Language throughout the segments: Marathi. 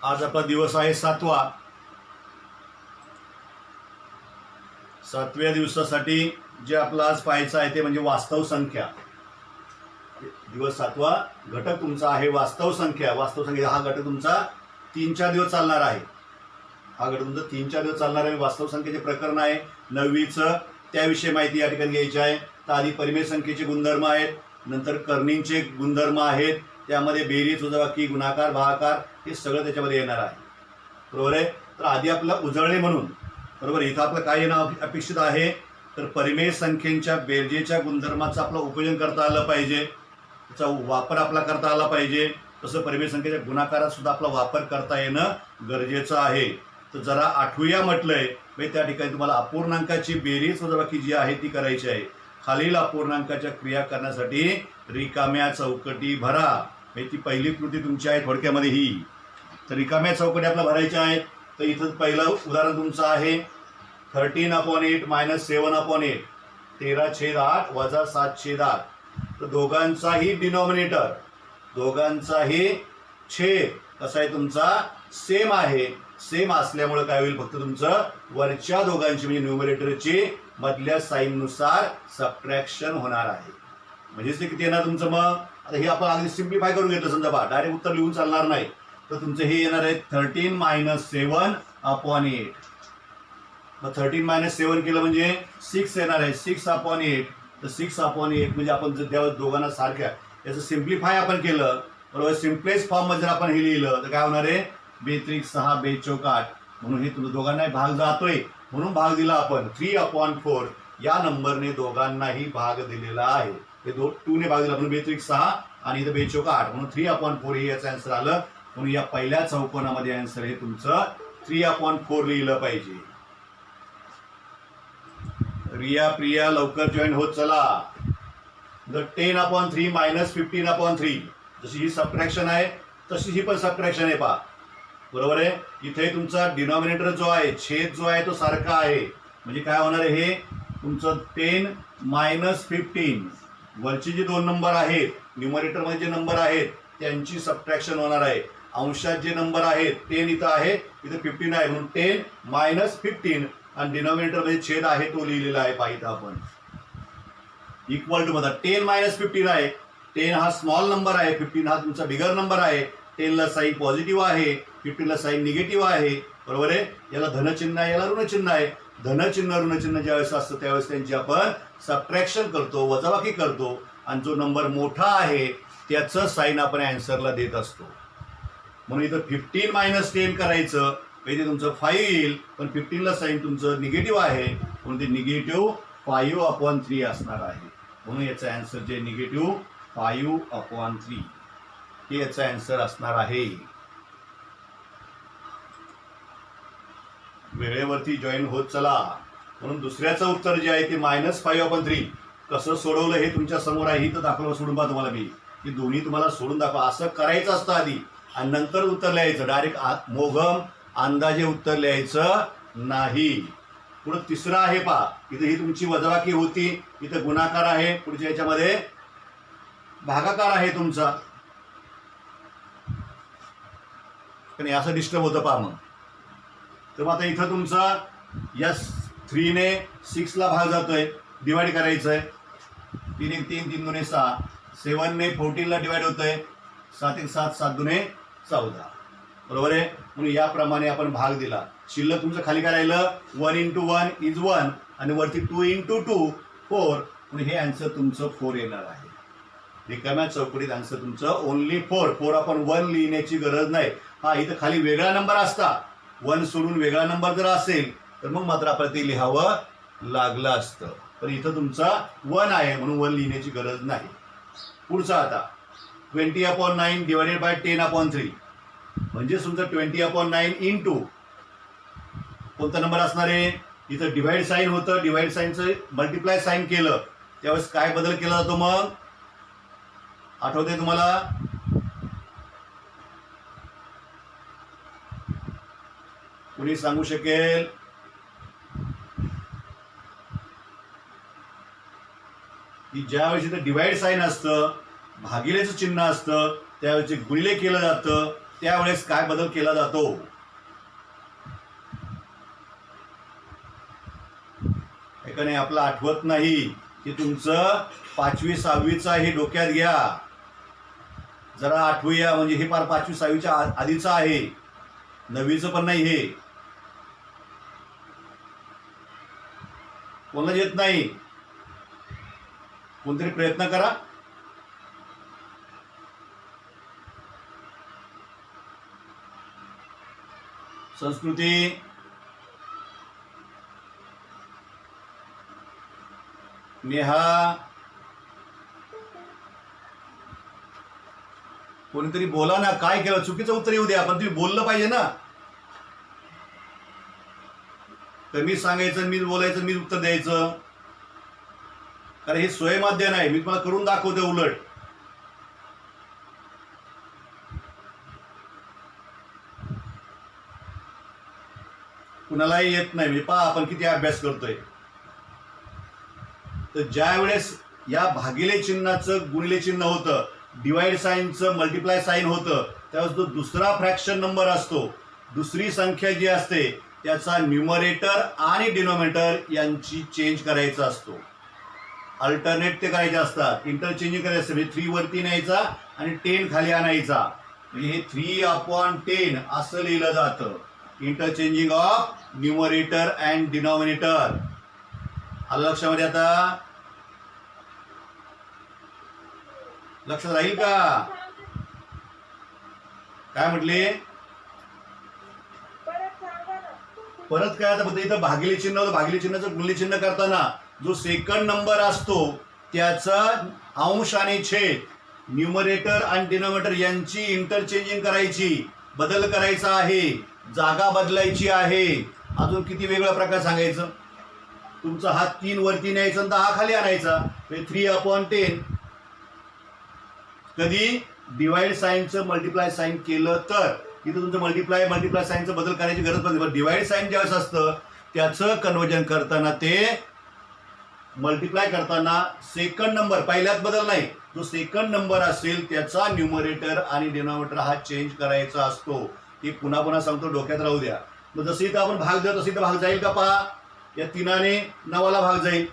आज आपला दिवस आहे सातव्या दिवसासाठी जे आपला आज पाहायचं आहे ते म्हणजे वास्तव संख्या. दिवस 7वा, घटक तुमचा आहे वास्तव संख्या. वास्तव संख्या हा घटक तुमचा 3-4 दिवस चालणार आहे. हा घटक तुमचा 3-4 दिवस चालणार आहे. वास्तव संख्येचे प्रकरण आहे 9वीचं, त्याविषयी माहिती या ठिकाणी घ्यायची आहे. तर आधी परिमेय संख्येचे गुणधर्म आहेत, नंतर कर्णींचे गुणधर्म आहेत, त्यामध्ये बेरीज, वजाबाकी, गुणाकार, भागाकार हे सगळं त्याच्यामध्ये येणार आहे. बरोबर आहे. तर आधी आपल्याला उजळणे म्हणून बरोबर इथं आपलं काय येणं अपेक्षित आहे, तर परिमेय संख्येच्या बेरजेच्या गुणधर्माचा आपलं उपयोजन करता आलं पाहिजे, त्याचा वापर आपला करता आला पाहिजे. तसं परिमेय संख्येच्या गुणाकारात सुद्धा आपला वापर करता येणं गरजेचं आहे. तर जरा आठवूया म्हटलंय म्हणजे त्या ठिकाणी तुम्हाला अपूर्णांकाची बेरीज वजाबाकी जी आहे ती करायची आहे. खालील अपूर्णांकाच्या क्रिया करण्यासाठी रिकाम्या चौकटी भरा. म्हणजे ती पहिली कृती तुमची आहे थोडक्यामध्ये ही. तर रिकाम्या चौकटी आपल्या भरायच्या आहेत. तर इथं पहिलं उदाहरण तुमचं आहे 13/8 - 7/8, 13/8 वजा 7/8. तर दोघांचाही डिनॉमिनेटर, दोघांचाही छेद कसा आहे तुमचा सेम आहे. सेम असल्यामुळे काय होईल, फक्त तुमचं वरच्या दोघांची म्हणजे न्यूमरेटरची मधल्या साईननुसार सबट्रॅक्शन होणार आहे. म्हणजेच ते किती येणार तुमचं. मग आता हे आपण अगदी सिम्प्लिफाय करून घेतलं. समजा पहा, डायरेक्ट उत्तर लिहून चालणार नाही. तर तुमचं हे येणार आहे 13 - 7/8. मग 13 - 7 केलं म्हणजे 6 येणार आहे. 6/8. तर 6/8 म्हणजे आपण जर त्या दोघांना सारख्या याचं सिम्प्लिफाय आपण केलं बरोबर, सिम्पलेस्ट फॉर्म मध्ये जर आपण हे लिहिलं तर काय होणार आहे, 2×6 = 8. म्हणून हे तुमच्या दोघांनाही भाग जातोय म्हणून भाग दिला आपण. 3/4 या नंबरने दोघांनाही भाग दिलेला आहे. हे 2 ने भाग दिला म्हणून 2×6 आणि इथं 2×8 म्हणून 3/4 हे याचं आन्सर आलं. म्हणून या पहिल्या चौकोनामध्ये आन्सर हे तुमचं 3/4 लिहिलं पाहिजे. रिया प्रिया लवकर जॉईन होत चला. जर 10/3 - 15/3 जशी ही सबट्रॅक्शन आहे तशी ही पण सबट्रॅक्शन आहे पहा. बरोबर आहे. इथे तुमचा डिनॉमिनेटर जो आहे, छेद जो आहे तो सारखा आहे. म्हणजे काय होणार आहे, हे तुमचं 10 - 15 वरचे जे 2 नंबर आहेत न्यूमरेटर मध्ये जे नंबर आहेत त्यांची सबट्रॅक्शन होणार आहे. अंशात जे नंबर आहेत 10 इथं आहे, इथं 15 आहे म्हणून 10 - 15 आणि डिनॉमिनेटर मध्ये छेद आहे तो लिहिलेला आहे पाहिजे आपण. इक्वल टू मध्ये 10 - 15 आहे. 10 हा स्मॉल नंबर आहे, 15 हा तुमचा बिगर नंबर आहे. 10 ला साईन पॉझिटिव्ह आहे, 15 ला साईन निगेटिव्ह आहे. बरोबर आहे. याला धनचिन्ह आहे, याला ऋणचिन्ह आहे. धनचिन्ह ऋणचिन्ह ज्यावेळेस असतं त्यावेळेस त्यांची आपण सबट्रॅक्शन करतो, वजाबाकी करतो आणि जो नंबर मोठा आहे त्याचं साईन आपण आन्सरला देत असतो. म्हणून इथं 15 - 10 करायचं म्हणजे तुमचं 5 येईल, पण 15 ला साईन तुमचं निगेटिव्ह आहे म्हणून ते -5/3 असणार आहे. म्हणून याचा आन्सर जे -5/3 हे याचा आन्सर असणार आहे. वेळेवरती जॉईन होत चला. म्हणून दुसऱ्याचं उत्तर जे आहे ते -5/3 कसं सोडवलं हे तुमच्या समोर आहे. इथं दाखवलं सोडून पहा तुम्हाला मी की दोन्ही तुम्हाला सोडून दाखवा. असं करायचं असतं आधी आणि नंतर उत्तर लिहायचं. डायरेक्ट मोघम अंदाजे उत्तर लिहायचं नाही. पुढे तिसरं आहे पहा, इथं ही तुमची वजाबाकी होती, इथं गुणाकार आहे, पुढच्या याच्यामध्ये भागाकार आहे तुमचा. पण असं डिस्टर्ब होतं पहा. मग तर मग आता इथं तुमचा या 3 ने 6 ला भाग जातोय, डिवाइड करायचं आहे. 3 × 3 = 3 × 2 = 6. 7 ने 14 ला डिवाइड होतोय. 7 × 7 = 7 × 2 = 14. बरोबर आहे. म्हणून याप्रमाणे आपण भाग दिला. शिल्लक तुमचं खाली काय राहिलं, 1 × 1 = 1 आणि वरती 2 × 2 4. म्हणून हे आन्सर तुमचं 4 येणार आहे. रिकाम्या चौकटीत आन्सर तुमचं ओनली 4. आपण 1 लिहिण्याची गरज नाही. हा इथं खाली वेगळा नंबर असता, 1 सोडून वेगळा नंबर जर असेल तर मग मात्र आपण ते लिहावं लागलं असतं. पण इथं तुमचा 1 आहे म्हणून 1 लिहिण्याची गरज नाही. पुढचा आता 20/9 ÷ 10/3 म्हणजे तुमचं 20/9 इंटू कोणता नंबर असणार आहे. इथं डिवाइड साईन होतं, डिवाइड साईनचं मल्टिप्लाय साईन केलं त्यावेळेस काय बदल केला जातो मग आठवते तुम्हाला. कुणी सांगू शकेल. की ज्यावेळेस इथं डिवाइड साईन असतं, भागिलेचं चिन्ह असतं त्यावेळेस गुणिले केलं जातं त्यावेळेस काय बदल केला जातो? नाही आपलं आठवत नाही की तुमचं 5वी 6वीचा हे डोक्यात घ्या, जरा आठवूया. म्हणजे हे फार 5वी 6वीच्या आधीचं आहे, 9वीचं पण नाही. हे कोणाला येत नाही? कोणतरी प्रयत्न करा. संस्कृती, नेहा, कोणीतरी बोला ना. काय केलं? चुकीचं उत्तर येऊ द्या, पण तुम्ही बोललं पाहिजे ना. तर मी सांगायचं, मी बोलायचं, मी उत्तर द्यायचं. कारण हे स्वयंमाध्यम आहे, मी तुम्हाला करून दाखवते उलट. कुणालाही येत नाही. म्हणजे पहा आपण किती अभ्यास करतोय. तर ज्या वेळेस या भागिले चिन्हाचं गुणिले चिन्ह होतं, डिवाइड साईनचं मल्टिप्लाय साईन होतं, त्यावेळेस जो दुसरा फ्रॅक्शन नंबर असतो, दुसरी संख्या जी असते, त्याचा न्यूमरेटर आणि डिनॉमिनेटर यांची चेंज करायचा असतो. अल्टरनेट ते करायचे असतात, इंटरचेंजिंग करायचं असतं. म्हणजे 3 वरती न्यायचा आणि 10 खाली आणायचा. म्हणजे हे 3/10 असं लिहिलं जातं. Interchanging of numerator and denominator. आलं लक्षामध्ये? आता लक्षात राहील का? काय म्हटले? परत काय? आता फक्त इथं भागिले चिन्ह होतं, भागिले चिन्हाचं गुणिले चिन्ह करताना जो सेकंड नंबर असतो त्याचा अंश आणि छेद, न्यूमरेटर आणि डिनॉमिनेटर यांची इंटरचेंजिंग करायची, बदल करायचा आहे, जागा बदलायची आहे. अजून किती वेगळा प्रकार सांगायचं? तुमचा हात 3 वरती न्यायचा आणि 10 खाली आणायचा. 3/10. कधी? डिवाइड साईनचं मल्टिप्लाय साईन केलं तर. इथं तुमचं मल्टिप्लाय साईनचं बदल करायची गरज पडते. डिवाइड साईन ज्यावेळेस असतं त्याचं कन्वर्जन करताना, ते मल्टिप्लाय करताना सेकंड नंबर, पहिल्यात बदल नाही, जो सेकंड नंबर असेल त्याचा न्यूमरेटर आणि डिनॉमिनेटर हा चेंज करायचा असतो. हे पुन्हा पुन्हा सांगतो, डोक्यात राहू द्या. मग जसं इथं आपण भाग देतो तसं इथं भाग जाईल का? पहा, या 3ने 9ला भाग जाईल,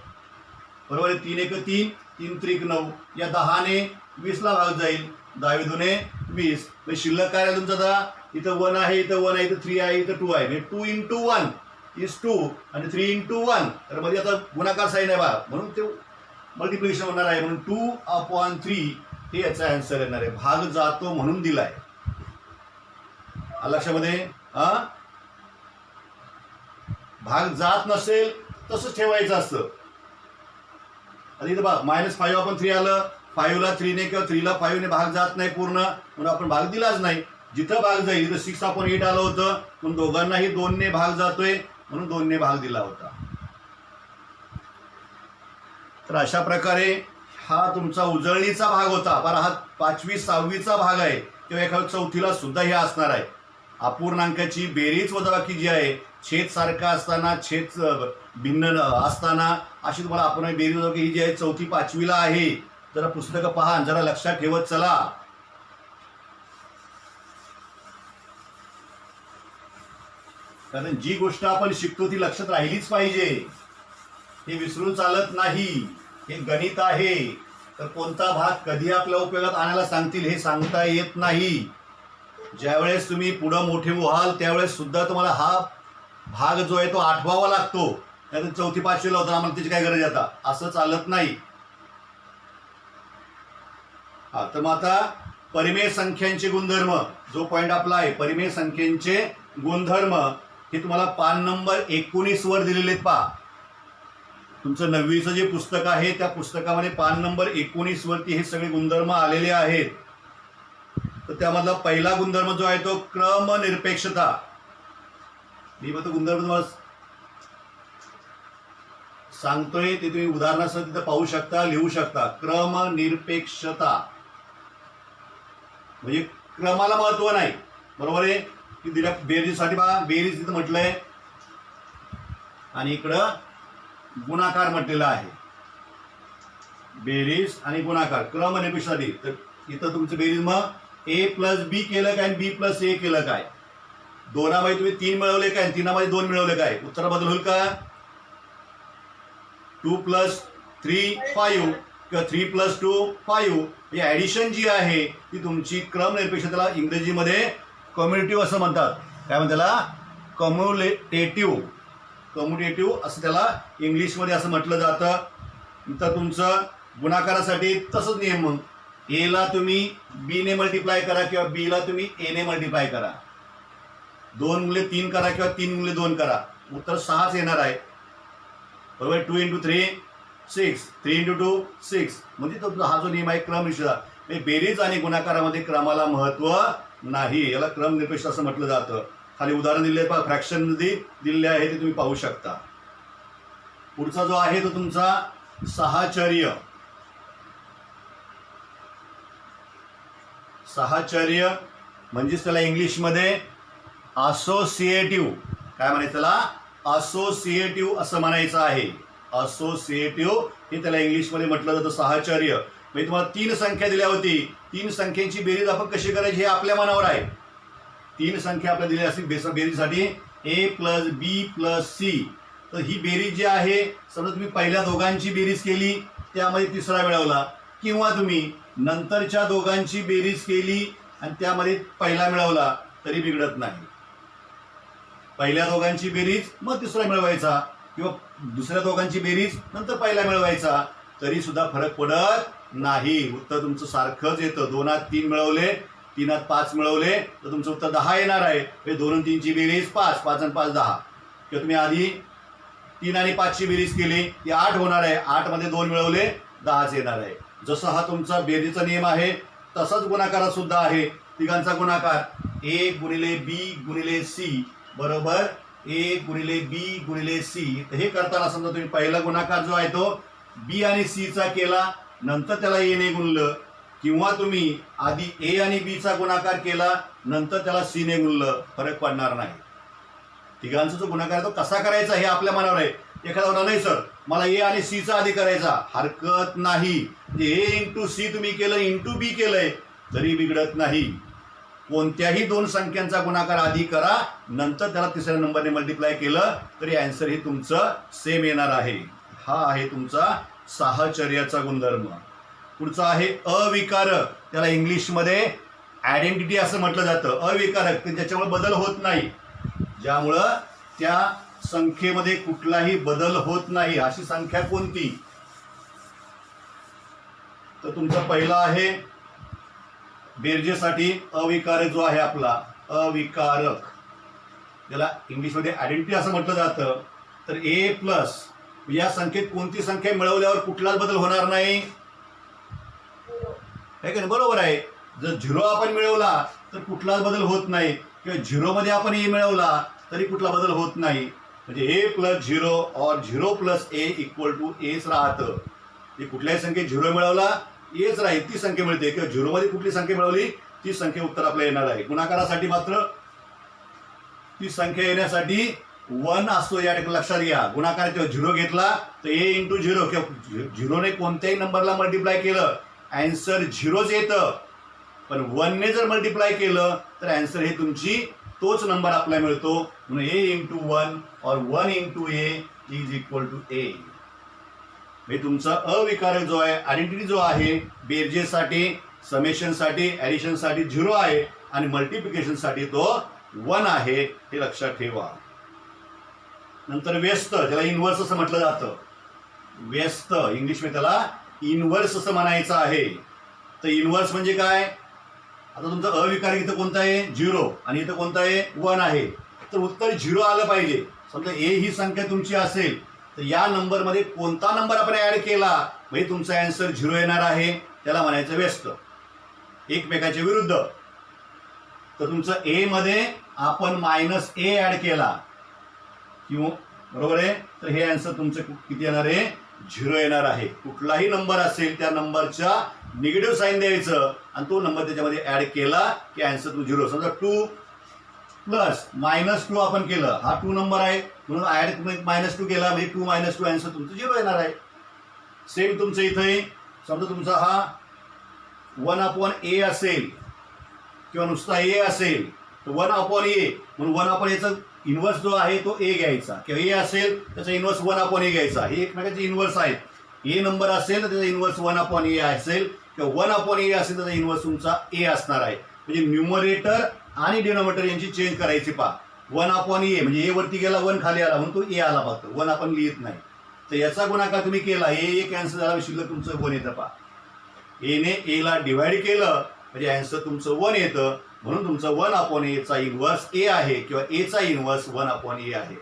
बरोबर आहे. 3 1 3, 3 3 9. या 10ने 20ला भाग जाईल, 10 2 20. म्हणजे शिल्लक काय आहे तुमचं? आता इथं 1 आहे, इथं 1 आहे, इथं 3 आहे, इथं 2 आहे. 2 × 1 is 2 आणि 3 × 1. तर मध्ये आता गुणाकार साईन आहे बा, म्हणून ते मल्टिप्लिकेशन होणार आहे. म्हणून 2/3 हे याचा आन्सर येणार आहे. भाग जातो म्हणून दिलाय. लक्षामध्ये? भाग जात नसेल तसंच ठेवायचं असतं. आता इथं बघा -5/3 आलं. 5ला 3ने किंवा 3ला 5ने भाग जात नाही पूर्ण, म्हणून आपण भाग दिलाच नाही. जिथं भाग जाईल इथं 6/8 आलं होतं, म्हणून दोघांनाही 2ने भाग जातोय, म्हणून 2ने भाग दिला होता. तर अशा प्रकारे हा तुमचा उजळणीचा भाग होता. पण हा 5वी 6वीचा भाग आहे, किंवा एखाद्या 4थीला सुद्धा हे असणार आहे. अपूर्णांकाची बेरीज वजाबाकी जी आहे, छेद सारखा असताना, छेद भिन्न असताना, अशी तुम्हाला आपण बेरीज वजाबाकी ही जी आहे 4थी 5वीला आहे. जरा पुस्तकं पहा, जरा लक्षात ठेवत चला. कारण जी गोष्ट आपण शिकतो ती लक्षात राहिलीच पाहिजे. हे विसरून चालत नाही. हे गणित आहे. तर कोणता भाग कधी आपल्या उपयोगात आणायला सांगतील हे सांगता येत नाही. ज्यावेळेस तुम्ही पुढं मोठे व्हाल त्यावेळेस सुद्धा तुम्हाला हा भाग जो आहे तो आठवावा लागतो. कारण 4थी 5वीला होता, आम्हाला त्याची काय गरज आता, असं चालत नाही. तर मग आता परिमेय संख्यांचे गुणधर्म, जो पॉइंट आपला आहे, परिमेय संख्येचे गुणधर्म, हे तुम्हाला पान नंबर 19 वर दिलेले आहेत. पहा, तुमचं 9वीचं जे पुस्तक आहे त्या पुस्तकामध्ये पान नंबर 19 वरती हे सगळे गुणधर्म आलेले आहेत. तर त्यामधला पहिला गुणधर्म जो आहे तो क्रमनिरपेक्षता. मी मग तो गुणधर्म तुम्हाला सांगतोय, ते तुम्ही उदाहरणासह तिथं पाहू शकता, लिहू शकता. क्रमनिरपेक्षता म्हणजे क्रमाला महत्व नाही, बरोबर आहे. की दिल्या बेरीजसाठी बघा, बेरीज तिथं म्हटलंय आणि इकडं गुणाकार म्हटलेला आहे. बेरीज आणि गुणाकार क्रमनिरपेक्षतेसाठी. तर इथं तुमचं बेरीज मग ए प्लस बी केलं काय आणि बी प्लस ए केलं काय? दोनामध्ये तुम्ही 3 मिळवले काय आणि 3 मध्ये 2 मिळवले काय? उत्तर बदल होईल का? 2 + 3 5 किंवा 3 + 2 5. ही ॲडिशन जी आहे ती तुमची क्रमनिरपेक्ष, त्याला इंग्रजीमध्ये कम्युटेटिव्ह असं म्हणतात. काय म्हणतात त्याला? कम्युटेटिव्ह असं त्याला इंग्लिशमध्ये असं म्हटलं जातं. तर तुमचं गुणाकारासाठी तसंच नियम. मग एला तुम्ही बीने मल्टिप्लाय करा किंवा बीला तुम्ही एने मल्टिप्लाय करा. 2 × 3 करा किंवा 3 × 2 करा, उत्तर 6च येणार आहे. बरोबर. 2 × 3 6, 3 × 2 6. म्हणजे तो हा जो नियम आहे क्रमनिरपेक्षचा, बेरीज आणि गुणाकारामध्ये क्रमाला महत्त्व नाही, याला क्रमनिरपेक्ष असं म्हटलं जातं. खाली उदाहरण दिले पहा, फ्रॅक्शन मध्ये दिले आहे ते तुम्ही पाहू शकता. पुढचा जो आहे तो तुमचा साहचर्य. साहचर्य म्हणजेच त्याला इंग्लिशमध्ये असोसिएटिव्ह, काय म्हणायचं त्याला? असोसिएटिव्ह असं म्हणायचं आहे. असोसिएटिव्ह हे त्याला इंग्लिशमध्ये म्हटलं जातं साहचर्य. म्हणजे तुम्हाला 3 संख्या दिल्या होती, 3 संख्यांची बेरीज आपण कशी करायची हे आपल्या मनावर आहे. 3 संख्या आपल्याला दिल्या असतील बेरीजसाठी ए प्लस बी प्लस सी. तर ही बेरीज जी आहे, समजा तुम्ही पहिल्या दोघांची बेरीज केली त्यामध्ये तिसरा मिळवला, किंवा तुम्ही नंतरच्या दोघांची बेरीज केली आणि त्यामध्ये पहिला मिळवला तरी बिघडत नाही. पहिल्या दोघांची बेरीज मग तिसरा मिळवायचा, किंवा दुसऱ्या दोघांची बेरीज नंतर पहिला मिळवायचा, तरी सुद्धा फरक पडत नाही. उत्तर तुमचं सारखंच येतं. 2त 3 मिळवले, 3त 5 मिळवले तर तुमचं उत्तर 10 येणार आहे. 2 आणि 3 ची बेरीज 5, 5 आणि 5 10. किंवा तुम्ही आधी 3 आणि 5 ची बेरीज केली ती 8 होणार आहे. 8 मध्ये 2 मिळवले 10च येणार आहे. जसं हा तुमचा बेरीजचा नियम आहे तसाच गुणाकारात सुद्धा आहे. तिघांचा गुणाकार ए गुणिले बी गुणिले सी बरोबर ए गुणिले बी गुणिले सी. हे करताना समजा तुम्ही पहिला गुणाकार जो आहे तो बी आणि सी चा केला, नंतर त्याला ए ने गुणलं, किंवा तुम्ही आधी ए आणि बी चा गुणाकार केला नंतर त्याला सी ने गुणलं, फरक पडणार नाही. तिघांचा जो गुणाकार आहे तो कसा करायचा हे आपल्या मनावर आहे. एखादा म्हणा नाही सर मला ए आणि सी चा आधी करायचा, हरकत नाही. ए इंटू सी तुम्ही केलं, इंटू बी केलंय तरी बिघडत नाही. कोणत्याही 2 संख्यांचा गुणाकार आधी करा, नंतर त्याला तिसऱ्या नंबरने मल्टिप्लाय केलं तरी आन्सर हे तुमचं सेम येणार आहे. हा आहे तुमचा साहचर्याचा गुणधर्म. पुढचा आहे अविकारक. त्याला इंग्लिशमध्ये आयडेंटिटी असं म्हटलं जातं. अविकारक ज्याच्यामुळे बदल होत नाही, ज्यामुळं त्या संख्येमध्ये कुठलाही बदल होत नाही अशी संख्या कोणती? तर तुमचा पहिला आहे बेरजेसाठी अविकारक जो आहे आपला अविकारक, त्याला इंग्लिशमध्ये आयडेंटिटी असं म्हटलं जातं. तर ए प्लस या संख्येत कोणती संख्या मिळवल्यावर कुठलाच बदल होणार नाही, आहे का नाही? बरोबर आहे. जर 0 आपण मिळवला तर कुठलाच बदल होत नाही, किंवा 0 मध्ये आपण ए मिळवला तरी कुठला बदल होत नाही. म्हणजे ए प्लस 0 और 0 plus A equal to H राहतं. हे कुठल्याही संख्येत 0 मिळवला एच राहील, ती संख्या मिळते. किंवा 0 मध्ये कुठली संख्या मिळवली ती संख्या उत्तर आपल्याला येणार आहे. गुणाकारासाठी मात्र ती संख्या येण्यासाठी 1 असतो, या ठिकाणी लक्षात घ्या. गुणाकार जेव्हा 0 घेतला तर ए इंटू 0 किंवा 0 ने कोणत्याही नंबरला मल्टिप्लाय केलं आन्सर 0च येतं. पण 1 ने जर मल्टिप्लाय केलं तर आन्सर हे तुमची तोच नंबर आपल्याला मिळतो. म्हणून ए इंटू 1 और 1 into a is equal to a. हे तुमचा अविकारक जो आहे आयडेंटिटी जो आहे बेरजेसाठी, समेशनसाठी, ॲडिशनसाठी 0 आहे आणि मल्टिप्लिकेशनसाठी तो 1 आहे, हे लक्षात ठेवा. नंतर व्यस्त, ज्याला इनव्हर्स असं म्हटलं जातं. व्यस्त इंग्लिशमध्ये त्याला इनव्हर्स असं म्हणायचं आहे. तर इनव्हर्स म्हणजे काय? आता तुमचं अविकारक इथं कोणतं आहे 0 आणि इथं कोणतं आहे 1 आहे. तर उत्तर 0 आलं पाहिजे. समजा ए ही संख्या तुमची असेल तर या नंबरमध्ये कोणता नंबर आपण ऍड केला म्हणजे तुमचा आन्सर 0 येणार आहे, त्याला म्हणायचं व्यस्त. एकमेकाच्या विरुद्ध. तर तुमचं ए मध्ये आपण मायनस ए ऍड केला किंवा बरोबर आहे, तर हे आन्सर तुमचं किती येणार आहे 0 येणार आहे. कुठलाही नंबर असेल त्या नंबरचा निगेटिव्ह साईन द्यायचं आणि तो नंबर त्याच्यामध्ये ऍड केला की आन्सर तुम 0. समजा 2 प्लस -2 आपण केलं, हा 2 नंबर आहे म्हणून ऍड -2 केला म्हणजे 2 - 2 आन्सर तुमचं 0 येणार आहे. सेम तुमचं इथे समजा तुमचा हा 1/a असेल किंवा नुसता ए असेल तर 1/a, म्हणून 1/aचा इन्व्हर्स जो आहे तो ए घ्यायचा, किंवा ए असेल त्याचा इन्व्हर्स 1/a घ्यायचा. हे एकमेकांचे इन्व्हर्स आहेत. ए नंबर असेल तर त्याचा इन्व्हर्स 1/a असेल, किंवा 1/a असेल त्याचा इन्व्हर्स तुमचा ए असणार आहे. म्हणजे न्यूमरेटर आणि डिनॉमिनेटर यांची चेंज करायची. पहा 1/a म्हणजे ए वरती गेला, 1 खाली आला म्हणून तो ए आला, फक्त 1 आपण लिहित नाही. तर याचा गुणाकार तुम्ही केला, ए कॅन्सल झाला, शिल्लक तुमचं 1 येतं. पहा एने एला डिवाइड केलं म्हणजे अँसर तुमचं 1 येतं. म्हणून तुमचं 1/aचा इन्व्हर्स ए आहे, किंवा एचा इन्व्हर्स 1/a आहे.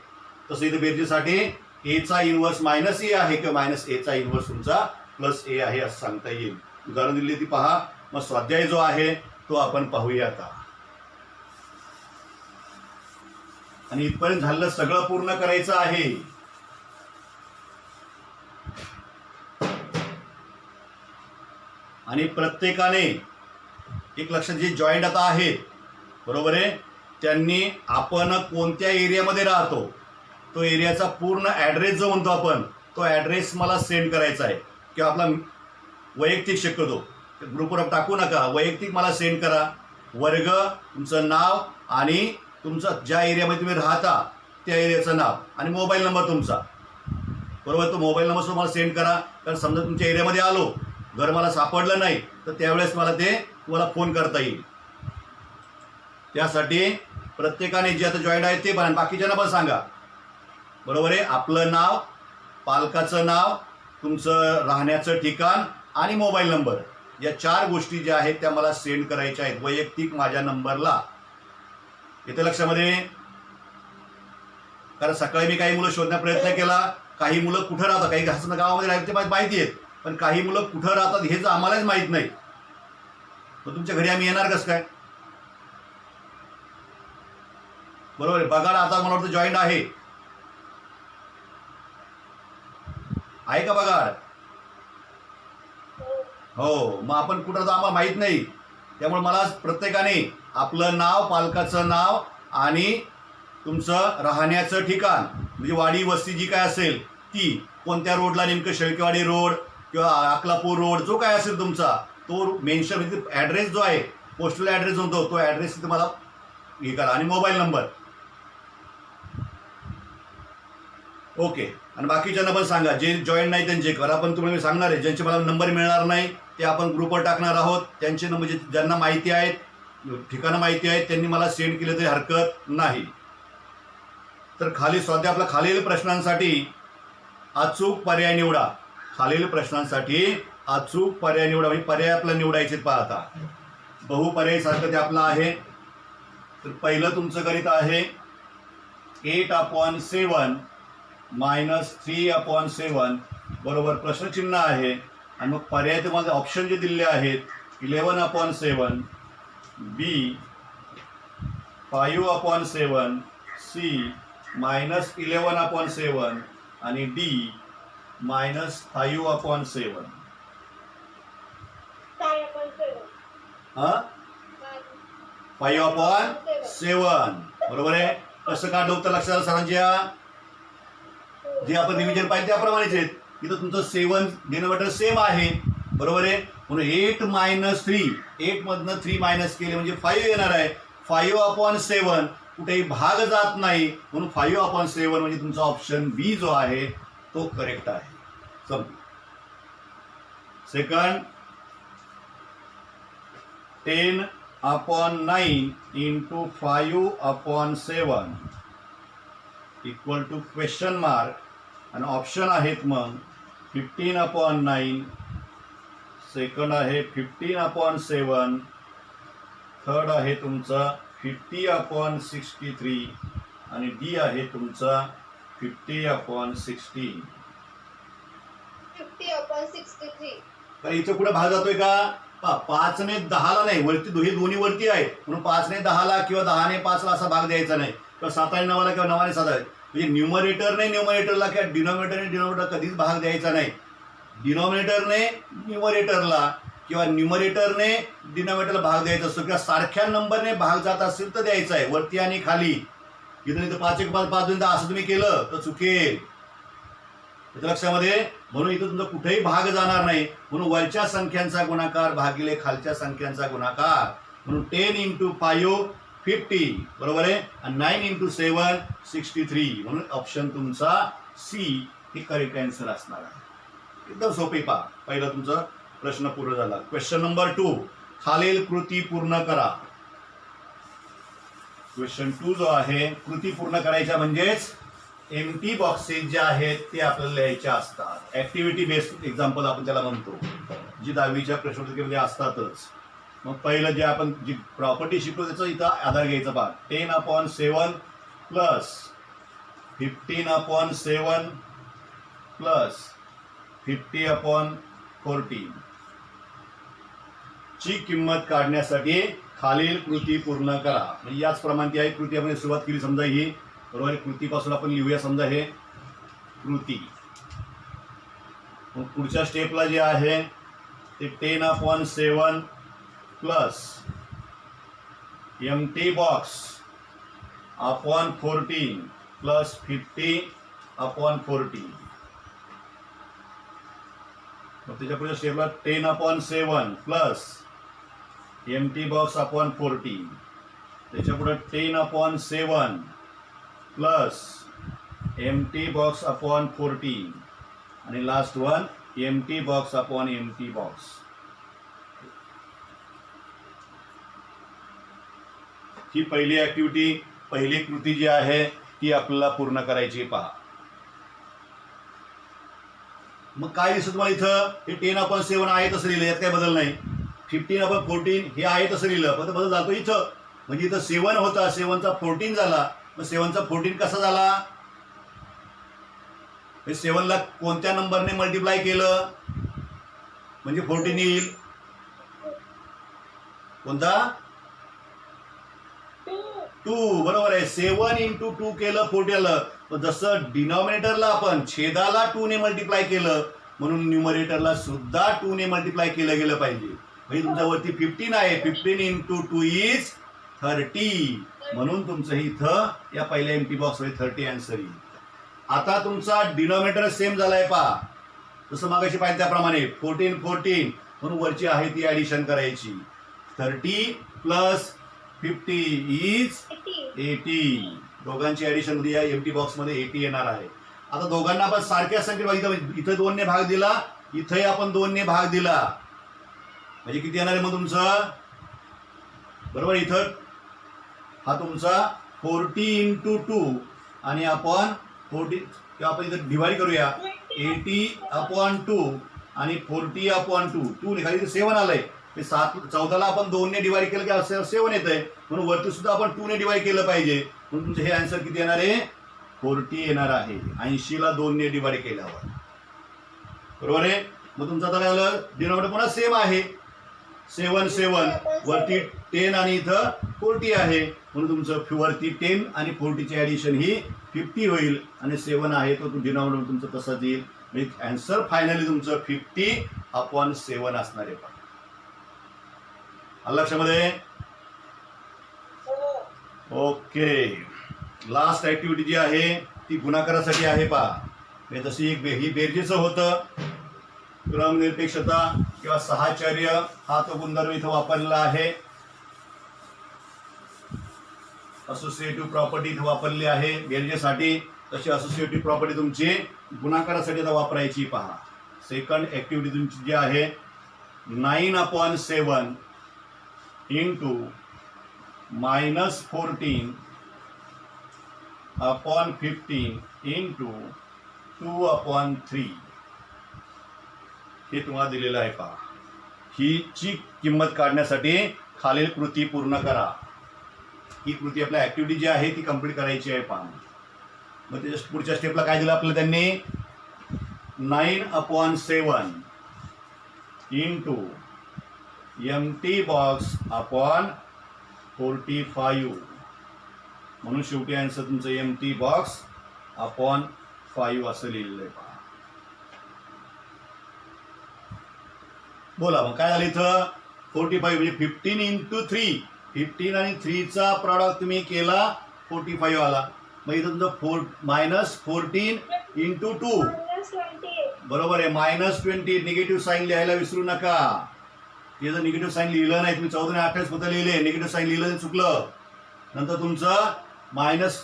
तसं इथे बेरजेसाठी एचा इन्व्हर्स मायनस ए आहे, किंवा मायनस एचा इन्व्हर्स तुमचा प्लस ए आहे असं सांगता येईल. उदाहरण दिली ती पहा. मग स्वाध्याय जो आहे तो आपण पाहूया आता. आणि इथपर्यंत झालेलं सगळं पूर्ण करायचं आहे. आणि प्रत्येकाने एक लक्षात, जे जॉईंट आता आहेत बरोबर आहे, त्यांनी आपण कोणत्या एरियामध्ये राहतो तो एरियाचा पूर्ण ॲड्रेस जो म्हणतो आपण, तो ॲड्रेस मला सेंड करायचा आहे. किंवा आपला वैयक्तिक शक्यतो ग्रुपवर टाकू नका, वैयक्तिक मला सेंड करा. वर्ग, तुमचं नाव आणि तुमचं ज्या एरियामध्ये तुम्ही राहता त्या एरियाचं नाव आणि मोबाईल नंबर तुमचा बरोबर. तो मोबाईल नंबर सुद्धा मला सेंड करा. कारण समजा तुमच्या एरियामध्ये आलो, घर मला सापडलं नाही, तर त्यावेळेस मला ते तुम्हाला फोन करता येईल. त्यासाठी प्रत्येकाने जे आता जॉईंट आहेत ते पण, बाकीच्यांना पण सांगा बरोबर आहे. आपलं नाव, पालकाचं नाव, तुमचं राहण्याचं ठिकाण आणि मोबाईल नंबर, या 4 गोष्टी ज्या आहेत त्या मला सेंड करायच्या आहेत वैयक्तिक माझ्या नंबरला. येते लक्षामध्ये. कारण सकाळी मी काही मुलं शोधण्याचा प्रयत्न केला. काही मुलं कुठं राहतात, काही गावामध्ये राहतात ते माहिती आहेत, पण काही मुलं कुठं राहतात हेच आम्हालाच माहीत नाही. मग तुमच्या घरी आम्ही येणार कसं काय बरोबर आहे. बघा आता मला वाटतं जॉईंट आहे का बघा. हो, मग आपण कुठं राहतो आम्हाला माहीत नाही. त्यामुळे मला प्रत्येकाने आपलं नाव, पालकाचं नाव आणि तुमचं राहण्याचं ठिकाण, म्हणजे वाडी वस्ती जी काय असेल ती, कोणत्या रोडला नेमकं, शेळकेवाडी रोड किंवा अकलापूर रोड, जो काय असेल तुमचा तो मेन्शन, म्हणजे ॲड्रेस जो आहे पोस्टल ॲड्रेस म्हणतो तो ॲड्रेस तुम्हाला हे करा. आणि मोबाईल नंबर ओके. आणि बाकीच्यांना पण सांगा, जे जॉईन नाही त्यांचे करा. पण तुम्हाला मी सांगणार आहे, ज्यांचे मला नंबर मिळणार नाही ते आपण ग्रुपवर टाकणार आहोत. त्यांचे नंबर ज्यांना माहिती आहेत, ठिकाणं माहिती आहेत, त्यांनी मला सेंड केलं तरी हरकत नाही. तर खाली स्वाध्याय आपला खालील प्रश्नांसाठी अचूक पर्याय निवडा. खालील प्रश्नांसाठी अचूक पर्याय निवडा, म्हणजे पर्याय आपल्याला निवडायचे. पाहता बहुपर्यायी सारखं ते आपलं आहे. तर पहिलं तुमचं गणित आहे 8/7 मायनस 3/7 बरोबर, प्रश्नचिन्ह आहे. आणि मग पर्याय तुम्हाला ऑप्शन जे दिलेले आहेत 11/7, बी 5/7, सी -11/7 आणि डी -5/7. हां 5/7 बरोबर आहे. कसं काढलं उत्तर लक्षात आलं सरांच्या. जे आपण रिव्हिजन पाहिजे त्याप्रमाणेच आहेत. इथं तुमचं 7 डिनोमिनेटर सेम आहे बरोबर आहे. म्हणून 8 - 3, 8 मधनं 3 मायनस केले म्हणजे 5 येणार आहे. 5/7 कुठेही भाग जात नाही, म्हणून 5/7 म्हणजे तुमचा ऑप्शन बी जो आहे तो करेक्ट आहे. Second 10/9 × 5/7 equal to question mark. आणि ऑप्शन आहेत मग 15/9, सेकंड आहे 15/7, थर्ड आहे तुमचा 50/63 आणि डी आहे तुमचा 50/16. 50/63. तर इथं कुठे भाग जातोय का? 5 ने 10ला नाही, वरती हे दोन्ही वरती आहेत म्हणून 5 ने 10ला किंवा 10 ने 5ला असा भाग द्यायचा नाही, किंवा 7 ने 9ला किंवा 9 ने 7ला. म्हणजे न्यूमरेटरने न्यूमरेटरला किंवा डिनॉमिनेटरने डिनॉमिनेटर कधीच भाग द्यायचा नाही. डिनॉमिनेटरने न्यूमरेटरला किंवा न्यूमरेटरने डिनॉमिनेटरला भाग द्यायचा असतो, किंवा सारख्या नंबरने भाग जात असेल तर द्यायचा आहे, वरती आणि खाली. इथं 5 1 5 5 2 10 असं तुम्ही केलं तर चुकेल. त्याच्या लक्षामध्ये. म्हणून इथं तुमचा कुठेही भाग जाणार नाही. म्हणून वरच्या संख्यांचा गुणाकार भागिले खालच्या संख्यांचा गुणाकार म्हणून 10 इंटू 5 50 बरोबर आहे, आणि 9 इंटू 7 63 म्हणून ऑप्शन तुमचा सी हे करेक्ट आन्सर असणार आहे. एकदम सोपे पहा. पहिला तुमचा प्रश्न पूर्ण झाला. क्वेश्चन नंबर 2, खालील कृती पूर्ण करा. क्वेश्चन 2 जो आहे कृती पूर्ण करायच्या म्हणजेच एम्प्टी बॉक्सेस जे आहेत ते आपल्याला लिहायचे असतात. ऍक्टिव्हिटी बेस्ड एक्झाम्पल आपण त्याला म्हणतो, जी 10वीच्या प्रश्नपत्रिकेमध्ये असतातच. मग पहिलं जे आपण जी प्रॉपर्टी शिकलो त्याचा इथं आधार घ्यायचा पहा. 10/7 प्लस 15/7 प्लस 50/14 ची किंमत काढण्यासाठी खालील कृती पूर्ण करा. म्हणजे याचप्रमाणे ती आहे कृती आपण सुरुवात केली समजा ही बरोबर. कृतीपासून आपण लिहूया समजा हे कृती. मग पुढच्या स्टेपला जे आहे ते 10/7 plus empty box upon 14 plus 50/14. मग त्याच्या पुढच्या स्टेपला 10/7 प्लस एम्प्टी बॉक्स अपॉन 14. त्याच्या पुढे 10/7 प्लस एम्प्टी बॉक्स अपॉन 14 आणि last one empty box upon empty box. ही पहिली ऍक्टिव्हिटी, पहिली कृती जी आहे ती आपल्याला पूर्ण करायची पहा. मग काय दिसत तुम्हाला इथं हे 10/7 आहे तसं लिहिलं, यात काय बदल नाही. 15/14 हे आहे तसं लिहिलं, फक्त बदल जातो इथं. म्हणजे इथं 7 होता, 7चा 14 झाला. मग 7चा 14 कसा झाला? 7ला कोणत्या नंबरने मल्टिप्लाय केलं म्हणजे 14 येईल? कोणता? 2 बरोबर आहे. 7 इंटू 2 केलं 14 आलं. जसं डिनॉमिनेटरला आपण छेदाला 2 ने मल्टिप्लाय केलं म्हणून न्यूमरेटरला सुद्धा 2 ने मल्टिप्लाय केलं गेलं पाहिजे. म्हणजे तुमच्यावरती 15 आहे. 15 इंटू 2 इज 30 म्हणून तुमचं इथं या पहिल्या एम्प्टी बॉक्समध्ये 30 आन्सर येईल. आता तुमचा डिनॉमिनेटर सेम झालाय पहा, जसं मागाशी पाहिजे त्याप्रमाणे 14 म्हणून वरची आहे ती ऍडिशन करायची. 30 प्लस 50 इज 80. दोघांची ऍडिशन मध्ये या एम्प्टी बॉक्समध्ये 80 येणार आहे. आता दोघांना आपण सारख्या संख्येने इथं 2 ने भाग दिला, इथंही आपण 2 ने भाग दिला म्हणजे किती येणार आहे मग तुमचं बरोबर. इथं हा तुमचा 40 इंटू 2 आणि आपण 40 किंवा आपण इथं डिवाइड करूया 80/2 आणि 40/2. 2 ने खाली इथं 7 आलंय. 14ला आपण 2 ने डिवाइड केलं की 7 येत आहे म्हणून वरती सुद्धा आपण 2 ने डिवाइड केलं पाहिजे. म्हणून तुमचं हे आन्सर किती येणार आहे? 40 येणार आहे. 80ला 2 ने डिवाइड केल्यावर बरोबर आहे. मग तुमचं आता काय झालं? डिनॉमिनेटर पुन्हा सेम आहे. 7 वरती 10 आणि इथं 40 आहे म्हणून तुमचं वरती 10 आणि 40ची ऍडिशन ही 50 होईल आणि 7 आहे तो डिनॉमिनेटर तुमचं तसंच येईल. म्हणजे आन्सर फायनली तुमचं 50/7 असणार आहे. लक्षामध्ये ओके. लास्ट ऍक्टिव्हिटी जी आहे ती गुणाकारासाठी आहे पहा. जशी ही बेरजेचं होतं क्रमनिरपेक्षता किंवा साहचर्य हा तो गुणधर्म इथं वापरलेला आहे. असोसिएटिव्ह प्रॉपर्टी इथं वापरली आहे बेरजेसाठी. तशी असोसिएटिव्ह प्रॉपर्टी तुमची गुणाकारासाठी आता वापरायची पहा. सेकंड ऍक्टिव्हिटी तुमची जी आहे 9/7 इंटू -14/15 इंटू 2/3 हे तुम्हाला दिलेलं आहे पहा. ही ची किंमत काढण्यासाठी खालील कृती पूर्ण करा. ही कृती आपल्या ऍक्टिव्हिटी जी आहे ती कंप्लीट करायची आहे पहा. मग त्याच्या पुढच्या स्टेपला काय दिलं आपल्याला त्यांनी 9/7 इंटू एम्प्टी बॉक्स अपॉन 45 म्हणून शेवटी आन्सर तुमचं एम्प्टी बॉक्स अपॉन 5 असं लिहिलेलं आहे पहा. बोला मग काय झालं इथं 45 म्हणजे 15 इंटू 3. 15 आणि 3चा प्रॉडक्ट तुम्ही केला 45 आला. मग इथं तुमचं -14 इंटू 2 बरोबर आहे. -20 निगेटिव्ह साईन लिहायला विसरू नका. हे जर निगेटिव्ह साईन लिहिलं नाही, तुम्ही 14 आणि 28 फक्त लिहिले, निगेटिव्ह साईन लिहिलं तर चुकलं. नंतर तुमचं मायनस.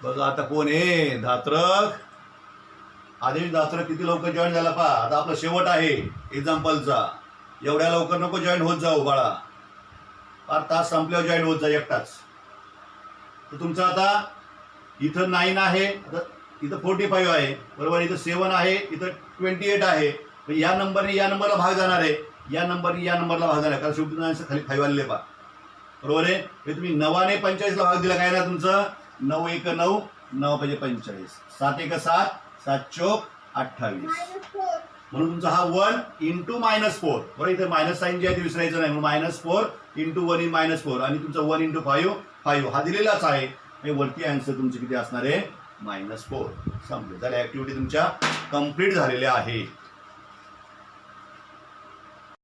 बघा आता कोण आहे धात्रक. आदेश धात्रक किती लवकर जॉईन झाला पहा. आता आपला शेवट आहे एक्झाम्पलचा. एवढ्या लवकर नको जॉईन होत जाऊ बाळा. 5 तास संपल्यावर जॉईन होत जा एकटाच. तर तुमचं आता इथं 9 आहे, इथं 45 आहे बरोबर, इथं 7 आहे, इथं 28 आहे. या नंबरने या नंबरला भाग जाणार आहे, या नंबरने या नंबरला भाग जाणार आहे, कारण शेवटी तुम्ही खाली 5 आलेले पहा बरोबर आहे. हे तुम्ही 9ने 45ला भाग दिला काय ना, तुमचं 9 1 9, 9 5 45, 7 1 7, 7 4 28. म्हणून तुमचा हा 1 इंटू -4 बरोबर. इथे मायनस साईन जे आहे ते विसरायचं नाही, म्हणून -4 इंटू 1 इन -4 आणि तुमचा 1 इंटू 5 5 हा दिलेलाच आहे. वरती आन्सर तुमचे किती असणार आहे -4. संपले. झाले. ऍक्टिव्हिटी तुमच्या कम्प्लीट झालेल्या आहे.